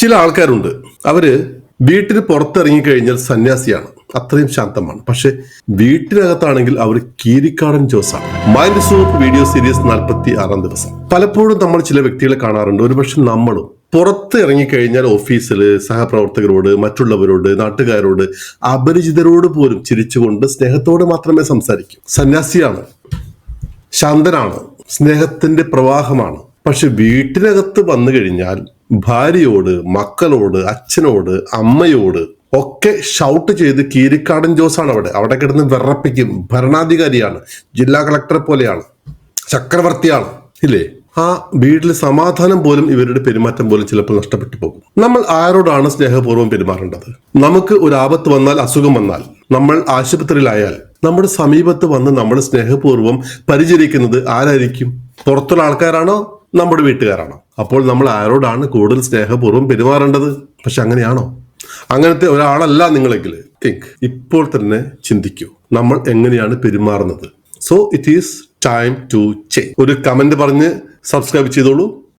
ചില ആൾക്കാരുണ്ട്, അവര് വീട്ടിന് പുറത്തിറങ്ങിക്കഴിഞ്ഞാൽ സന്യാസിയാണ്, അത്രയും ശാന്തമാണ്. പക്ഷെ വീട്ടിനകത്താണെങ്കിൽ അവർ കീരിക്കാടൻ ജോസാണ്. മൈൻഡ് സൂപ്പ് വീഡിയോ സീരീസ് 46 ദിവസം. പലപ്പോഴും നമ്മൾ ചില വ്യക്തികളെ കാണാറുണ്ട്, ഒരുപക്ഷെ നമ്മളും പുറത്ത് ഇറങ്ങിക്കഴിഞ്ഞാൽ ഓഫീസിൽ സഹപ്രവർത്തകരോട്, മറ്റുള്ളവരോട്, നാട്ടുകാരോട്, അപരിചിതരോട് പോലും ചിരിച്ചുകൊണ്ട് സ്നേഹത്തോട് മാത്രമേ സംസാരിക്കൂ. സന്യാസിയാണ്, ശാന്തനാണ്, സ്നേഹത്തിന്റെ പ്രവാഹമാണ്. പക്ഷെ വീട്ടിനകത്ത് വന്നു കഴിഞ്ഞാൽ ഭാര്യയോട്, മക്കളോട്, അച്ഛനോട്, അമ്മയോട് ഒക്കെ ഷൗട്ട് ചെയ്ത് കീരിക്കാടൻ ജോസാണ്. അവിടെ കിടന്ന് വിറപ്പിക്കും. ഭരണാധികാരിയാണ്, ജില്ലാ കളക്ടറെ പോലെയാണ്, ചക്രവർത്തിയാണ്, ഇല്ലേ? ആ വീട്ടിൽ സമാധാനം പോലും, ഇവരുടെ പെരുമാറ്റം പോലും ചിലപ്പോൾ നഷ്ടപ്പെട്ടു പോകും. നമ്മൾ ആരോടാണ് സ്നേഹപൂർവ്വം പെരുമാറേണ്ടത്? നമുക്ക് ഒരു ആപത്ത് വന്നാൽ, അസുഖം വന്നാൽ, നമ്മൾ ആശുപത്രിയിലായാൽ നമ്മുടെ സമീപത്ത് വന്ന് നമ്മൾ സ്നേഹപൂർവ്വം പരിചരിക്കുന്നത് ആരായിരിക്കും? പുറത്തുള്ള ആൾക്കാരാണോ, നമ്മുടെ വീട്ടുകാരാണോ? അപ്പോൾ നമ്മൾ ആരോടാണ് കൂടുതൽ സ്നേഹപൂർവ്വം പെരുമാറേണ്ടത്? പക്ഷെ അങ്ങനെയാണോ? അങ്ങനത്തെ ഒരാളല്ല നിങ്ങളെങ്കിൽ ഇപ്പോൾ തന്നെ ചിന്തിക്കൂ, നമ്മൾ എങ്ങനെയാണ് പെരുമാറുന്നത്. So it is time to change. ഒരു കമന്റ് പറഞ്ഞ് സബ്സ്ക്രൈബ് ചെയ്തോളൂ.